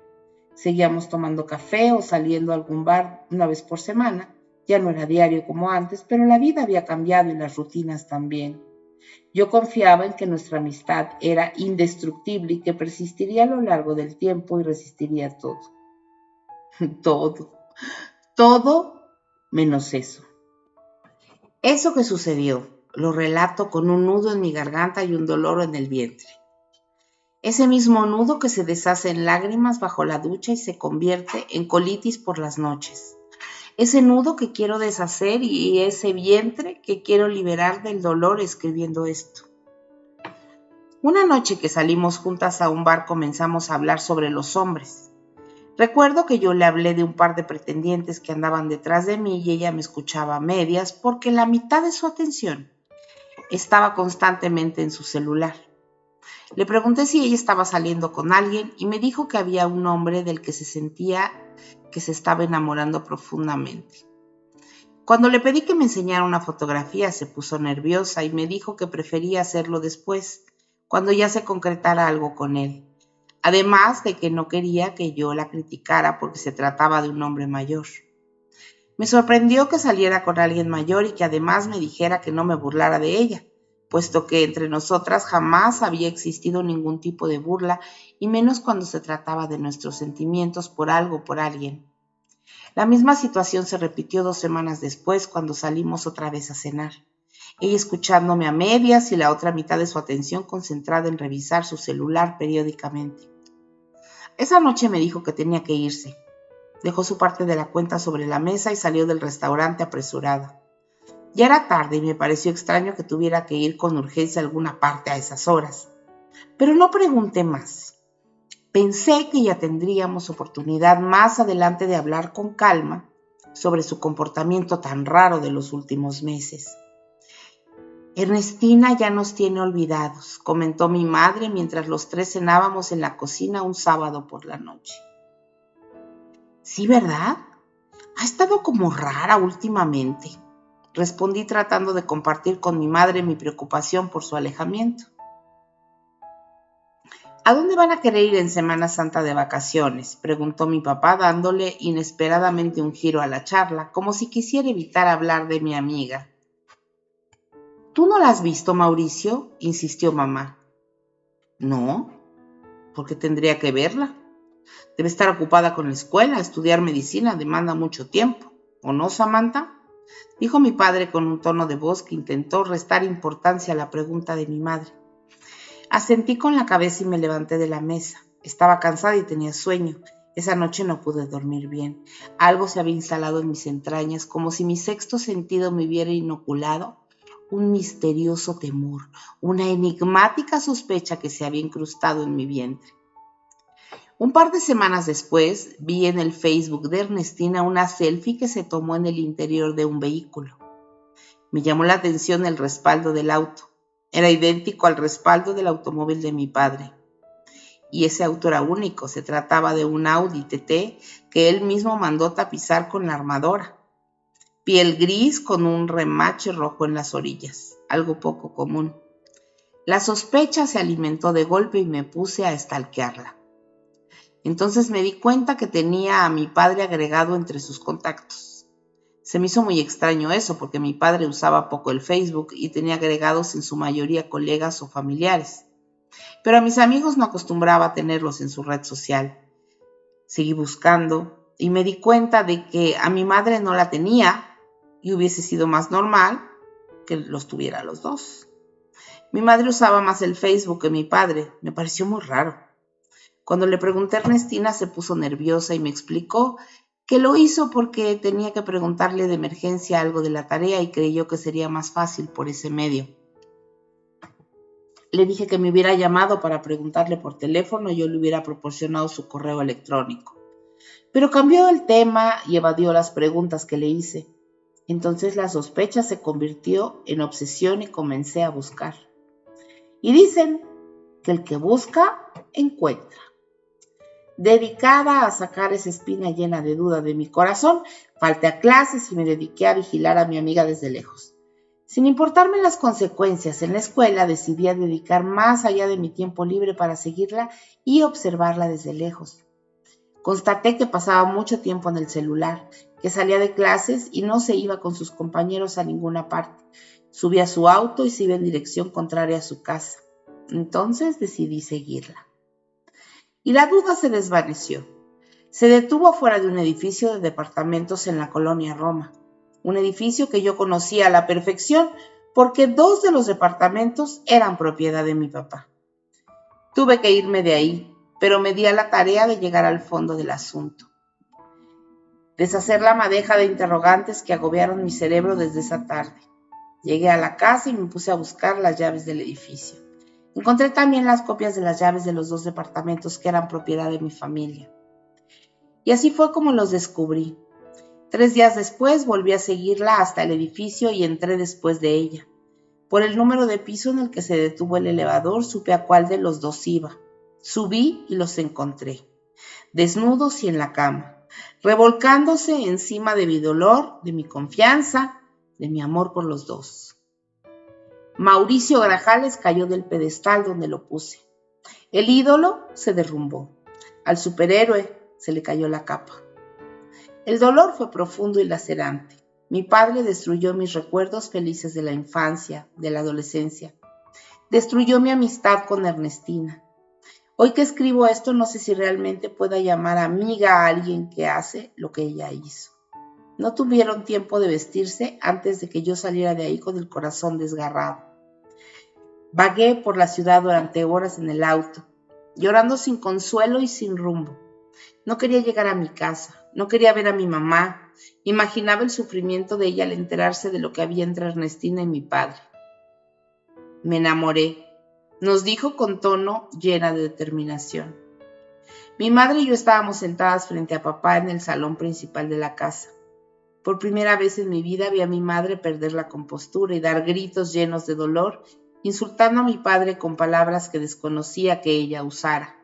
Seguíamos tomando café o saliendo a algún bar una vez por semana. Ya no era diario como antes, pero la vida había cambiado y las rutinas también. Yo confiaba en que nuestra amistad era indestructible y que persistiría a lo largo del tiempo y resistiría todo. Todo menos eso. Eso que sucedió, lo relato con un nudo en mi garganta y un dolor en el vientre. Ese mismo nudo que se deshace en lágrimas bajo la ducha y se convierte en colitis por las noches. Ese nudo que quiero deshacer y ese vientre que quiero liberar del dolor escribiendo esto. Una noche que salimos juntas a un bar comenzamos a hablar sobre los hombres. Recuerdo que yo le hablé de un par de pretendientes que andaban detrás de mí y ella me escuchaba a medias porque la mitad de su atención estaba constantemente en su celular. Le pregunté si ella estaba saliendo con alguien y me dijo que había un hombre del que se sentía que se estaba enamorando profundamente. Cuando le pedí que me enseñara una fotografía se puso nerviosa y me dijo que prefería hacerlo después, cuando ya se concretara algo con él. Además de que no quería que yo la criticara porque se trataba de un hombre mayor. Me sorprendió que saliera con alguien mayor y que además me dijera que no me burlara de ella, puesto que entre nosotras jamás había existido ningún tipo de burla, y menos cuando se trataba de nuestros sentimientos por algo o por alguien. La misma situación se repitió 2 semanas después, cuando salimos otra vez a cenar. Ella escuchándome a medias y la otra mitad de su atención concentrada en revisar su celular periódicamente. Esa noche me dijo que tenía que irse. Dejó su parte de la cuenta sobre la mesa y salió del restaurante apresurada. Ya era tarde y me pareció extraño que tuviera que ir con urgencia a alguna parte a esas horas. Pero no pregunté más. Pensé que ya tendríamos oportunidad más adelante de hablar con calma sobre su comportamiento tan raro de los últimos meses. Ernestina ya nos tiene olvidados, comentó mi madre mientras los 3 cenábamos en la cocina un sábado por la noche. Sí, ¿verdad? Ha estado como rara últimamente, respondí tratando de compartir con mi madre mi preocupación por su alejamiento. ¿A dónde van a querer ir en Semana Santa de vacaciones?, preguntó mi papá dándole inesperadamente un giro a la charla, como si quisiera evitar hablar de mi amiga. ¿Tú no la has visto, Mauricio?, insistió mamá. No, ¿por qué tendría que verla? Debe estar ocupada con la escuela, estudiar medicina demanda mucho tiempo, ¿o no, Samantha?, dijo mi padre con un tono de voz que intentó restar importancia a la pregunta de mi madre. Asentí con la cabeza y me levanté de la mesa. Estaba cansada y tenía sueño. Esa noche no pude dormir bien. Algo se había instalado en mis entrañas, como si mi sexto sentido me hubiera inoculado un misterioso temor, una enigmática sospecha que se había incrustado en mi vientre. Un par de semanas después, vi en el Facebook de Ernestina una selfie que se tomó en el interior de un vehículo. Me llamó la atención el respaldo del auto. Era idéntico al respaldo del automóvil de mi padre. Y ese auto era único, se trataba de un Audi TT que él mismo mandó tapizar con la armadora. Piel gris con un remache rojo en las orillas, algo poco común. La sospecha se alimentó de golpe y me puse a stalkearla. Entonces me di cuenta que tenía a mi padre agregado entre sus contactos. Se me hizo muy extraño eso porque mi padre usaba poco el Facebook y tenía agregados en su mayoría colegas o familiares. Pero a mis amigos no acostumbraba a tenerlos en su red social. Seguí buscando y me di cuenta de que a mi madre no la tenía y hubiese sido más normal que los tuviera los dos. Mi madre usaba más el Facebook que mi padre. Me pareció muy raro. Cuando le pregunté a Ernestina se puso nerviosa y me explicó que lo hizo porque tenía que preguntarle de emergencia algo de la tarea y creyó que sería más fácil por ese medio. Le dije que me hubiera llamado para preguntarle por teléfono y yo le hubiera proporcionado su correo electrónico. Pero cambió el tema y evadió las preguntas que le hice. Entonces la sospecha se convirtió en obsesión y comencé a buscar. Y dicen que el que busca, encuentra. Dedicada a sacar esa espina llena de duda de mi corazón, falté a clases y me dediqué a vigilar a mi amiga desde lejos. Sin importarme las consecuencias en la escuela, decidí a dedicar más allá de mi tiempo libre para seguirla y observarla desde lejos. Constaté que pasaba mucho tiempo en el celular, que salía de clases y no se iba con sus compañeros a ninguna parte. Subía a su auto y se iba en dirección contraria a su casa. Entonces decidí seguirla. Y la duda se desvaneció. Se detuvo afuera de un edificio de departamentos en la colonia Roma. Un edificio que yo conocía a la perfección porque 2 de los departamentos eran propiedad de mi papá. Tuve que irme de ahí, pero me di a la tarea de llegar al fondo del asunto. Deshacer la madeja de interrogantes que agobiaron mi cerebro desde esa tarde. Llegué a la casa y me puse a buscar las llaves del edificio. Encontré también las copias de las llaves de los 2 departamentos que eran propiedad de mi familia. Y así fue como los descubrí. 3 días después volví a seguirla hasta el edificio y entré después de ella. Por el número de piso en el que se detuvo el elevador, supe a cuál de los 2 iba. Subí y los encontré, desnudos y en la cama, revolcándose encima de mi dolor, de mi confianza, de mi amor por los 2. Mauricio Grajales cayó del pedestal donde lo puse. El ídolo se derrumbó. Al superhéroe se le cayó la capa. El dolor fue profundo y lacerante. Mi padre destruyó mis recuerdos felices de la infancia, de la adolescencia. Destruyó mi amistad con Ernestina. Hoy que escribo esto, no sé si realmente pueda llamar amiga a alguien que hace lo que ella hizo. No tuvieron tiempo de vestirse antes de que yo saliera de ahí con el corazón desgarrado. Vagué por la ciudad durante horas en el auto, llorando sin consuelo y sin rumbo. No quería llegar a mi casa, no quería ver a mi mamá. Imaginaba el sufrimiento de ella al enterarse de lo que había entre Ernestina y mi padre. Me enamoré, nos dijo con tono llena de determinación. Mi madre y yo estábamos sentadas frente a papá en el salón principal de la casa. Por primera vez en mi vida vi a mi madre perder la compostura y dar gritos llenos de dolor, insultando a mi padre con palabras que desconocía que ella usara.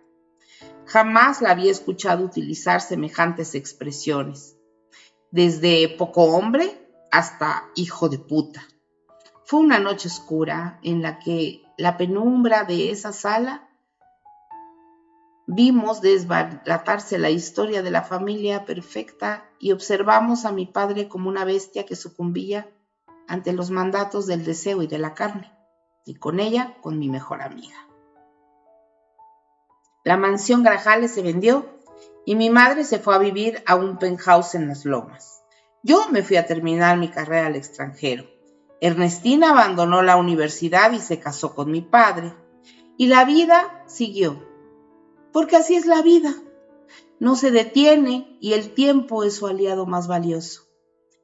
Jamás la había escuchado utilizar semejantes expresiones, desde poco hombre hasta hijo de puta. Fue una noche oscura en la que la penumbra de esa sala vimos desbaratarse la historia de la familia perfecta y observamos a mi padre como una bestia que sucumbía ante los mandatos del deseo y de la carne, y con ella con mi mejor amiga. La mansión Grajales se vendió y mi madre se fue a vivir a un penthouse en las Lomas. Yo me fui a terminar mi carrera al extranjero. Ernestina abandonó la universidad y se casó con mi padre. Y la vida siguió. Porque así es la vida. No se detiene y el tiempo es su aliado más valioso.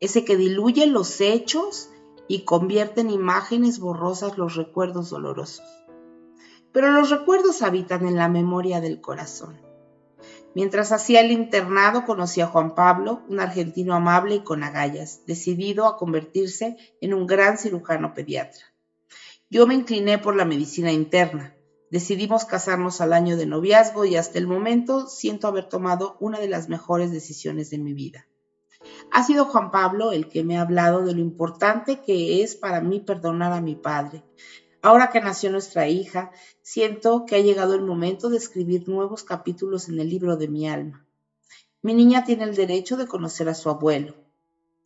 Ese que diluye los hechos y convierte en imágenes borrosas los recuerdos dolorosos. Pero los recuerdos habitan en la memoria del corazón. Mientras hacía el internado conocí a Juan Pablo, un argentino amable y con agallas, decidido a convertirse en un gran cirujano pediatra. Yo me incliné por la medicina interna. Decidimos casarnos al año de noviazgo y hasta el momento siento haber tomado una de las mejores decisiones de mi vida. Ha sido Juan Pablo el que me ha hablado de lo importante que es para mí perdonar a mi padre. Ahora que nació nuestra hija, siento que ha llegado el momento de escribir nuevos capítulos en el libro de mi alma. Mi niña tiene el derecho de conocer a su abuelo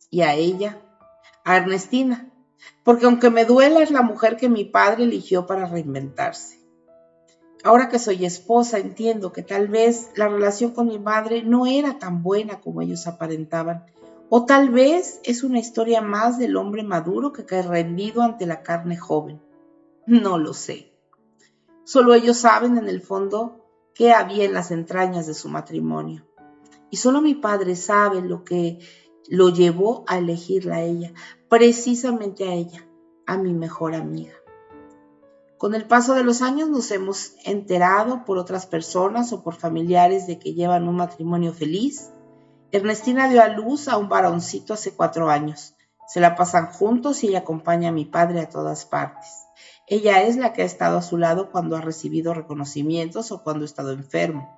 y a ella, a Ernestina, porque aunque me duela es la mujer que mi padre eligió para reinventarse. Ahora que soy esposa entiendo que tal vez la relación con mi madre no era tan buena como ellos aparentaban, o tal vez es una historia más del hombre maduro que cae rendido ante la carne joven. No lo sé. Solo ellos saben en el fondo qué había en las entrañas de su matrimonio. Y solo mi padre sabe lo que lo llevó a elegirla a ella, precisamente a ella, a mi mejor amiga. Con el paso de los años nos hemos enterado por otras personas o por familiares de que llevan un matrimonio feliz. Ernestina dio a luz a un varoncito hace 4 años. Se la pasan juntos y ella acompaña a mi padre a todas partes. Ella es la que ha estado a su lado cuando ha recibido reconocimientos o cuando ha estado enfermo.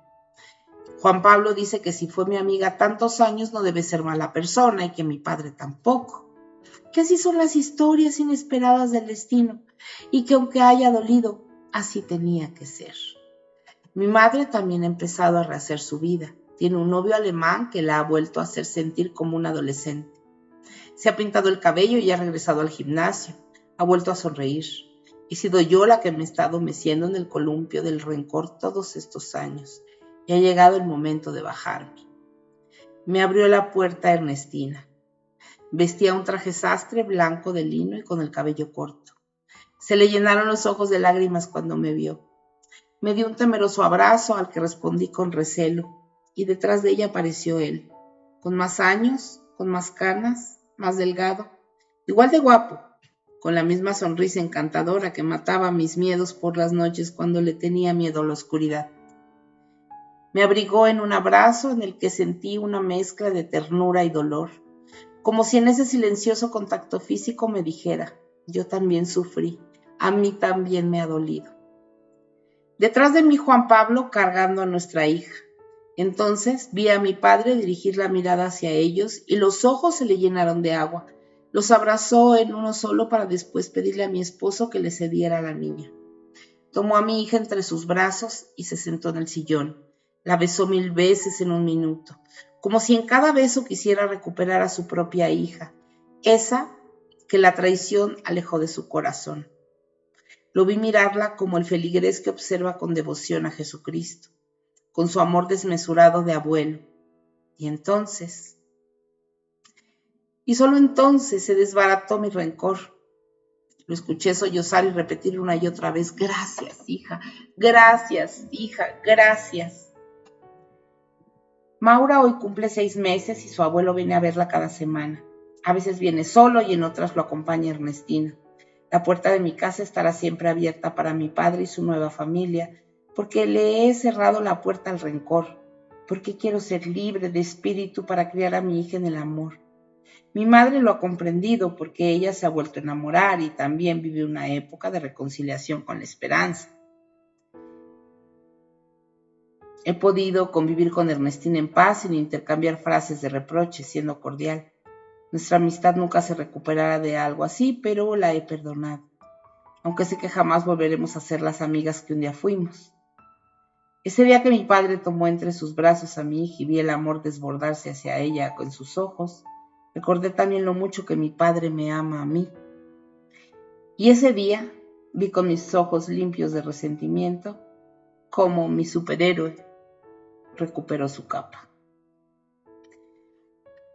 Juan Pablo dice que si fue mi amiga tantos años no debe ser mala persona y que mi padre tampoco. Que así son las historias inesperadas del destino y que aunque haya dolido, así tenía que ser. Mi madre también ha empezado a rehacer su vida. Tiene un novio alemán que la ha vuelto a hacer sentir como un adolescente. Se ha pintado el cabello y ha regresado al gimnasio. Ha vuelto a sonreír. He sido yo la que me he estado meciendo en el columpio del rencor todos estos años. Y ha llegado el momento de bajarme. Me abrió la puerta Ernestina. Vestía un traje sastre blanco de lino y con el cabello corto. Se le llenaron los ojos de lágrimas cuando me vio. Me dio un temeroso abrazo al que respondí con recelo, y detrás de ella apareció él, con más años, con más canas, más delgado, igual de guapo, con la misma sonrisa encantadora que mataba mis miedos por las noches cuando le tenía miedo a la oscuridad. Me abrigó en un abrazo en el que sentí una mezcla de ternura y dolor, como si en ese silencioso contacto físico me dijera, yo también sufrí, a mí también me ha dolido. Detrás de mí Juan Pablo cargando a nuestra hija. Entonces vi a mi padre dirigir la mirada hacia ellos y los ojos se le llenaron de agua. Los abrazó en uno solo para después pedirle a mi esposo que le cediera a la niña. Tomó a mi hija entre sus brazos y se sentó en el sillón. La besó 1000 veces en un minuto, como si en cada beso quisiera recuperar a su propia hija, esa que la traición alejó de su corazón. Lo vi mirarla como el feligrés que observa con devoción a Jesucristo, con su amor desmesurado de abuelo. Y solo entonces se desbarató mi rencor. Lo escuché sollozar y repetir una y otra vez, gracias, hija, gracias, hija, gracias. Maura hoy cumple 6 meses y su abuelo viene a verla cada semana. A veces viene solo y en otras lo acompaña Ernestina. La puerta de mi casa estará siempre abierta para mi padre y su nueva familia, porque le he cerrado la puerta al rencor, porque quiero ser libre de espíritu para criar a mi hija en el amor. Mi madre lo ha comprendido porque ella se ha vuelto a enamorar y también vive una época de reconciliación con la esperanza. He podido convivir con Ernestina en paz sin intercambiar frases de reproche, siendo cordial. Nuestra amistad nunca se recuperará de algo así, pero la he perdonado, aunque sé que jamás volveremos a ser las amigas que un día fuimos. Ese día que mi padre tomó entre sus brazos a mi hija y vi el amor desbordarse hacia ella en sus ojos, recordé también lo mucho que mi padre me ama a mí. Y ese día vi con mis ojos limpios de resentimiento cómo mi superhéroe recuperó su capa.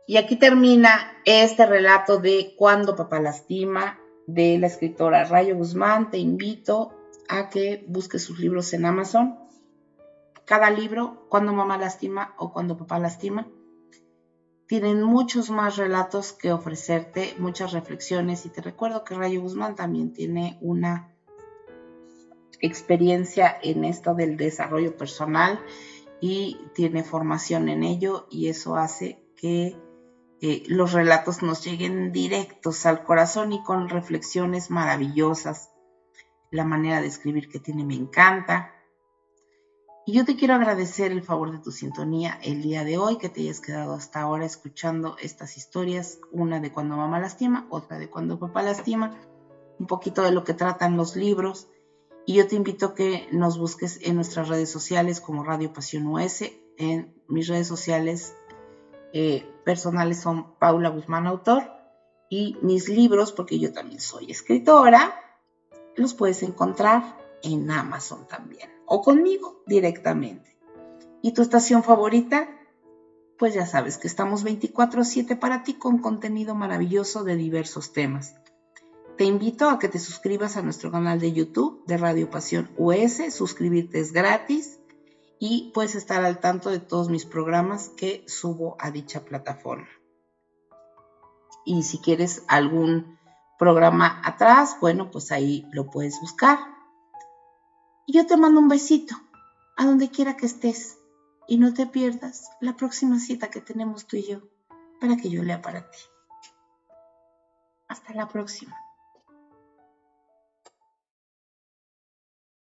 Y aquí termina este relato de Cuando papá lastima, de la escritora Rayo Guzmán. Te invito a que busques sus libros en Amazon. Cada libro, Cuando mamá lastima o Cuando papá lastima, tienen muchos más relatos que ofrecerte, muchas reflexiones. Y te recuerdo que Rayo Guzmán también tiene una experiencia en esto del desarrollo personal y tiene formación en ello, y eso hace que los relatos nos lleguen directos al corazón y con reflexiones maravillosas. La manera de escribir que tiene me encanta. Y yo te quiero agradecer el favor de tu sintonía el día de hoy, que te hayas quedado hasta ahora escuchando estas historias, una de Cuando mamá lastima, otra de Cuando papá lastima, un poquito de lo que tratan los libros. Y yo te invito a que nos busques en nuestras redes sociales como Radio Pasión US. En mis redes sociales personales son Paula Guzmán Autor, y mis libros, porque yo también soy escritora, los puedes encontrar en Amazon también, o conmigo directamente. ¿Y tu estación favorita? Pues ya sabes que estamos 24/7 para ti con contenido maravilloso de diversos temas. Te invito a que te suscribas a nuestro canal de YouTube de Radio Pasión US. Suscribirte es gratis y puedes estar al tanto de todos mis programas que subo a dicha plataforma. Y si quieres algún programa atrás, bueno, pues ahí lo puedes buscar. Y yo te mando un besito a donde quiera que estés y no te pierdas la próxima cita que tenemos tú y yo para que yo lea para ti. Hasta la próxima.